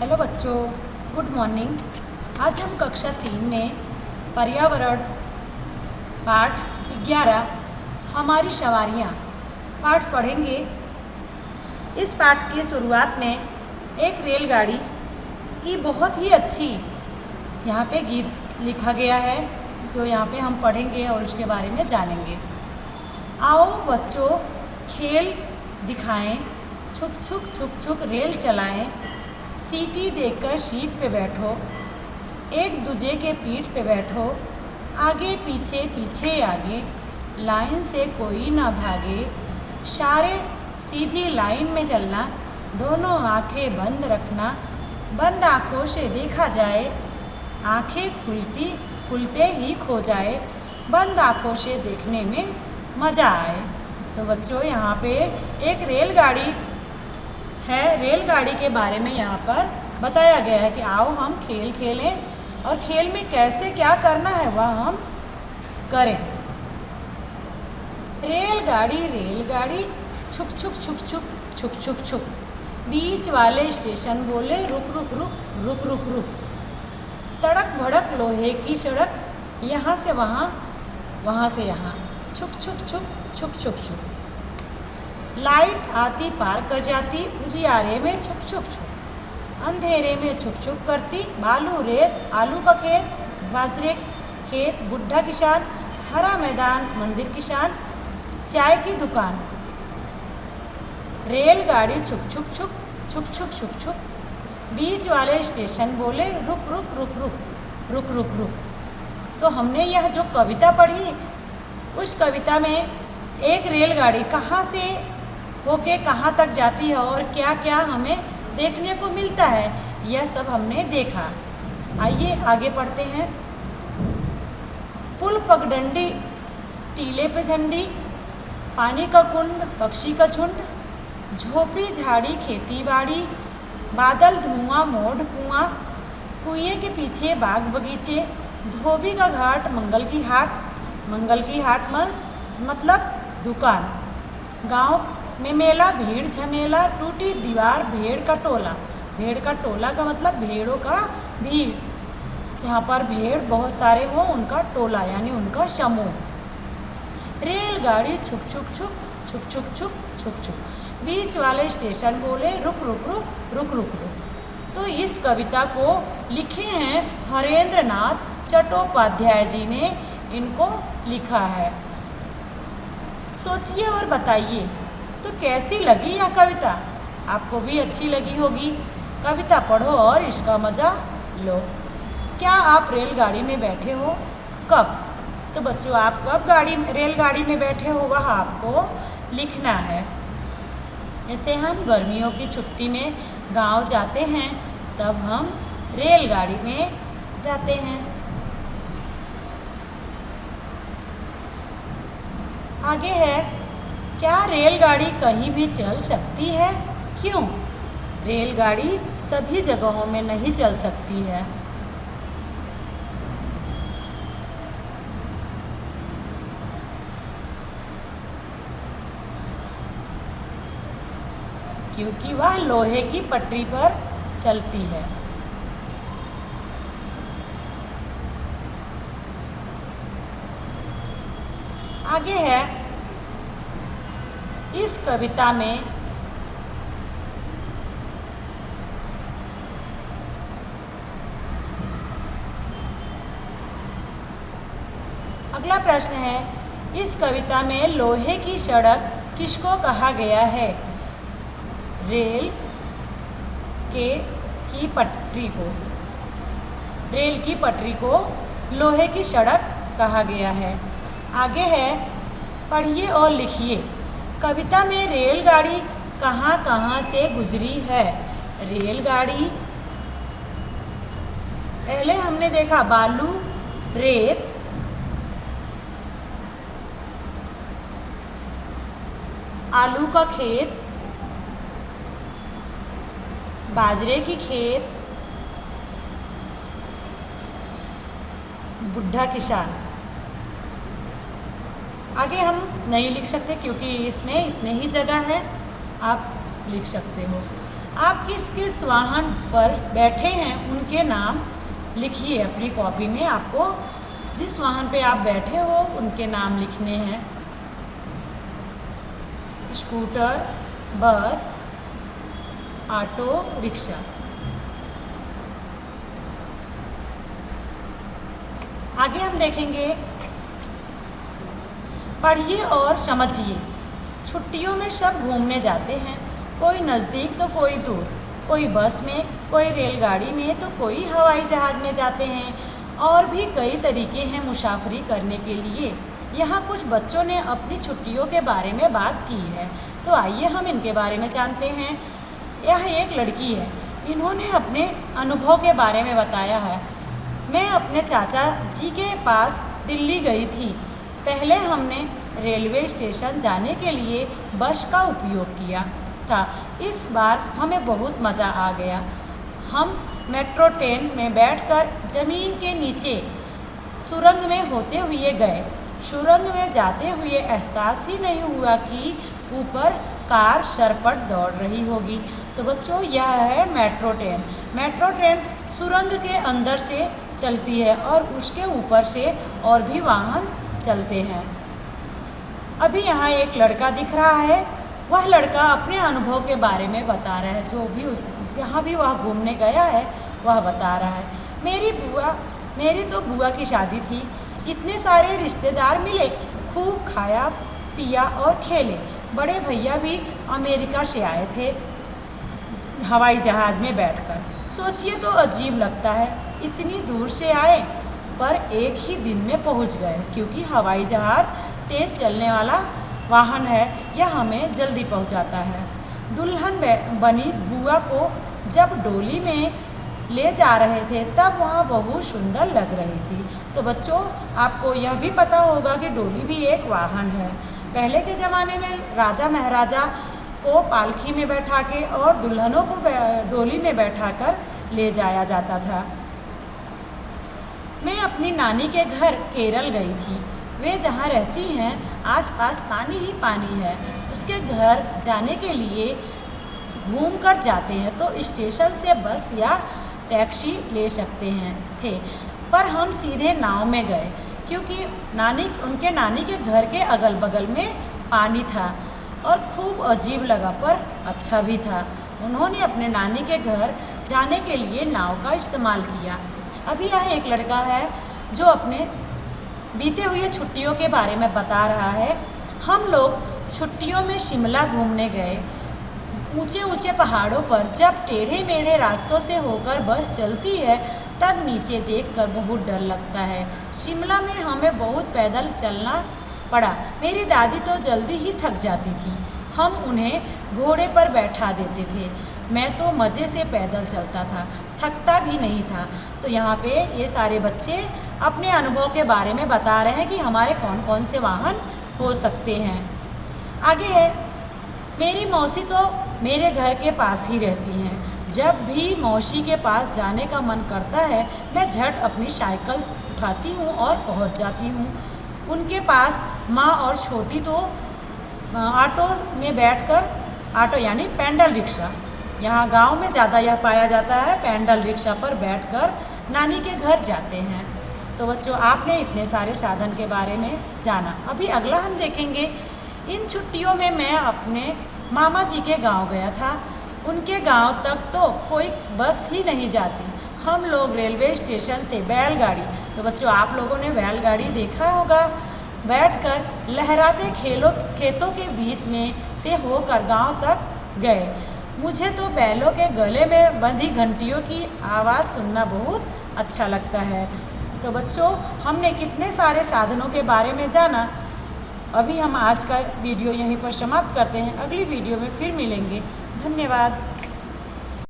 Hello बच्चों, good morning. आज हम कक्षा 3 में पर्यावरण पाठ 11 हमारी सवारियाँ पाठ पढ़ेंगे। इस पाठ की शुरुआत में एक रेलगाड़ी की बहुत ही अच्छी यहाँ पे गीत लिखा गया है, जो यहाँ पे हम पढ़ेंगे और उसके बारे में जानेंगे। आओ बच्चों खेल दिखाएं, छुक छुक छुक छुक रेल चलाएं, सीटी देकर सीट पे बैठो, एक दूजे के पीठ पे बैठो, आगे पीछे पीछे आगे, लाइन से कोई ना भागे, सारे सीधी लाइन में चलना, दोनों आंखें बंद रखना, बंद आँखों से देखा जाए, आंखें खुलते ही खो जाए, बंद आँखों से देखने में मज़ा आए। तो बच्चों यहाँ पे एक रेलगाड़ी है, रेलगाड़ी के बारे में यहाँ पर बताया गया है कि आओ हम खेल खेलें और खेल में कैसे क्या करना है वह हम करें। रेलगाड़ी रेलगाड़ी छुक छुक छुक छुक छुक छुक छुक, बीच वाले स्टेशन बोले रुक रुक रुक रुक रुक रुक, तड़क भड़क लोहे की सड़क, यहाँ से वहाँ वहाँ से यहाँ, छुक छुक छुक छुक छुक छुक, लाइट आती पार कर जाती, उजियारे में छुक छुक छुक, अंधेरे में छुक छुक करती, बालू रेत आलू का खेत, बाजरे खेत बुढ़ा किसान, हरा मैदान मंदिर किसान, चाय की दुकान। रेलगाड़ी छुक छुक छुक छुक छुक छुक छुक, बीच वाले स्टेशन बोले रुक रुक रुक रुक रुक रुक रुक। तो हमने यह जो कविता पढ़ी, उस कविता में एक रेलगाड़ी कहाँ से होके कहाँ तक जाती है और क्या क्या हमें देखने को मिलता है, यह सब हमने देखा। आइए आगे पढ़ते हैं। पुल पगडंडी टीले पे झंडी, पानी का कुंड पक्षी का झुंड, झोपड़ी झाड़ी खेती बाड़ी, बादल धुआं मोड़ कुआं, कुएं के पीछे बाग बगीचे, धोबी का घाट मंगल की हाट मतलब दुकान, गांव में मेला भीड़ झमेला, टूटी दीवार भेड़ का टोला का मतलब भेड़ों का भीड़, जहाँ पर भेड़ बहुत सारे हों उनका टोला यानी उनका समूह। रेलगाड़ी छुक छुक छुक छुक छुक छुक छुक छुक, बीच वाले स्टेशन बोले रुक रुक रुक रुक रुक रुक। तो इस कविता को लिखे हैं हरेंद्र नाथ चट्टोपाध्याय जी ने इनको लिखा है। सोचिए और बताइए तो कैसी लगी यह कविता। आपको भी अच्छी लगी होगी। कविता पढ़ो और इसका मज़ा लो। क्या आप रेलगाड़ी में बैठे हो? कब? तो बच्चों आप कब रेलगाड़ी में बैठे हो वह आपको लिखना है। जैसे हम गर्मियों की छुट्टी में गांव जाते हैं तब हम रेलगाड़ी में जाते हैं। आगे है, क्या रेलगाड़ी कहीं भी चल सकती है? क्यों? रेलगाड़ी सभी जगहों में नहीं चल सकती है। क्योंकि वह लोहे की पटरी पर चलती है। आगे है, इस कविता में अगला प्रश्न है, इस कविता में लोहे की सड़क किसको कहा गया है? रेल की पटरी को। रेल की पटरी को लोहे की सड़क कहा गया है। आगे है, पढ़िए और लिखिए। कविता में रेलगाड़ी कहाँ कहाँ से गुजरी है? रेलगाड़ी पहले हमने देखा बालू रेत, आलू का खेत, बाजरे की खेत, बुढ़ा किसान। आगे हम नहीं लिख सकते क्योंकि इसमें इतने ही जगह है, आप लिख सकते हो। आप किस किस वाहन पर बैठे हैं उनके नाम लिखिए अपनी कॉपी में। आपको जिस वाहन पे आप बैठे हो उनके नाम लिखने हैं। स्कूटर, बस, ऑटो, रिक्शा। आगे हम देखेंगे, पढ़िए और समझिए। छुट्टियों में सब घूमने जाते हैं, कोई नज़दीक तो कोई दूर, कोई बस में, कोई रेलगाड़ी में तो कोई हवाई जहाज़ में जाते हैं। और भी कई तरीके हैं मुसाफरी करने के लिए। यहाँ कुछ बच्चों ने अपनी छुट्टियों के बारे में बात की है, तो आइए हम इनके बारे में जानते हैं। यह एक लड़की है, इन्होंने अपने अनुभव के बारे में बताया है। मैं अपने चाचा जी के पास दिल्ली गई थी। पहले हमने रेलवे स्टेशन जाने के लिए बस का उपयोग किया था। इस बार हमें बहुत मज़ा आ गया। हम मेट्रो ट्रेन में बैठकर ज़मीन के नीचे सुरंग में होते हुए गए। सुरंग में जाते हुए एहसास ही नहीं हुआ कि ऊपर कार सर पर दौड़ रही होगी। तो बच्चों, यह है मेट्रो ट्रेन। मेट्रो ट्रेन सुरंग के अंदर से चलती है और उसके ऊपर से और भी वाहन चलते हैं। अभी यहाँ एक लड़का दिख रहा है, वह लड़का अपने अनुभव के बारे में बता रहा है। जो भी जहाँ भी वह घूमने गया है वह बता रहा है। मेरी तो बुआ की शादी थी, इतने सारे रिश्तेदार मिले, खूब खाया पिया और खेले। बड़े भैया भी अमेरिका से आए थे हवाई जहाज़ में बैठकर। सोचिए तो अजीब लगता है, इतनी दूर से आए पर एक ही दिन में पहुंच गए, क्योंकि हवाई जहाज़ तेज़ चलने वाला वाहन है, यह हमें जल्दी पहुंचाता है। दुल्हन बनी बुआ को जब डोली में ले जा रहे थे तब वह बहुत सुंदर लग रही थी। तो बच्चों, आपको यह भी पता होगा कि डोली भी एक वाहन है। पहले के ज़माने में राजा महाराजा को पालकी में बैठा के और दुल्हनों को डोली में बैठाकर ले जाया जाता था। मैं अपनी नानी के घर केरल गई थी। वे जहाँ रहती हैं आसपास पानी ही पानी है। उसके घर जाने के लिए घूम कर जाते हैं तो स्टेशन से बस या टैक्सी ले सकते हैं थे, पर हम सीधे नाव में गए क्योंकि उनके नानी के घर के अगल बगल में पानी था और खूब अजीब लगा पर अच्छा भी था। उन्होंने अपने नानी के घर जाने के लिए नाव का इस्तेमाल किया। अभी यह एक लड़का है जो अपने बीते हुए छुट्टियों के बारे में बता रहा है। हम लोग छुट्टियों में शिमला घूमने गए। ऊंचे ऊंचे पहाड़ों पर जब टेढ़े मेढ़े रास्तों से होकर बस चलती है तब नीचे देखकर बहुत डर लगता है। शिमला में हमें बहुत पैदल चलना पड़ा। मेरी दादी तो जल्दी ही थक जाती थी, हम उन्हें घोड़े पर बैठा देते थे। मैं तो मज़े से पैदल चलता था, थकता भी नहीं था। तो यहाँ पे ये सारे बच्चे अपने अनुभव के बारे में बता रहे हैं कि हमारे कौन कौन से वाहन हो सकते हैं। आगे है, मेरी मौसी तो मेरे घर के पास ही रहती हैं। जब भी मौसी के पास जाने का मन करता है मैं झट अपनी साइकिल उठाती हूँ और पहुँच जाती हूँ उनके पास। माँ और छोटी तो ऑटो में बैठकर, ऑटो यानी पैडल रिक्शा, यहाँ गांव में ज़्यादा यह पाया जाता है, पैडल रिक्शा पर बैठकर नानी के घर जाते हैं। तो बच्चों, आपने इतने सारे साधन के बारे में जाना। अभी अगला हम देखेंगे, इन छुट्टियों में मैं अपने मामा जी के गांव गया था। उनके गांव तक तो कोई बस ही नहीं जाती, हम लोग रेलवे स्टेशन से बैलगाड़ी, तो बच्चों आप लोगों ने बैलगाड़ी देखा होगा, बैठकर लहराते खेतों के बीच में से होकर गांव तक गए। मुझे तो बैलों के गले में बंधी घंटियों की आवाज़ सुनना बहुत अच्छा लगता है। तो बच्चों, हमने कितने सारे साधनों के बारे में जाना। अभी हम आज का वीडियो यहीं पर समाप्त करते हैं, अगली वीडियो में फिर मिलेंगे। धन्यवाद।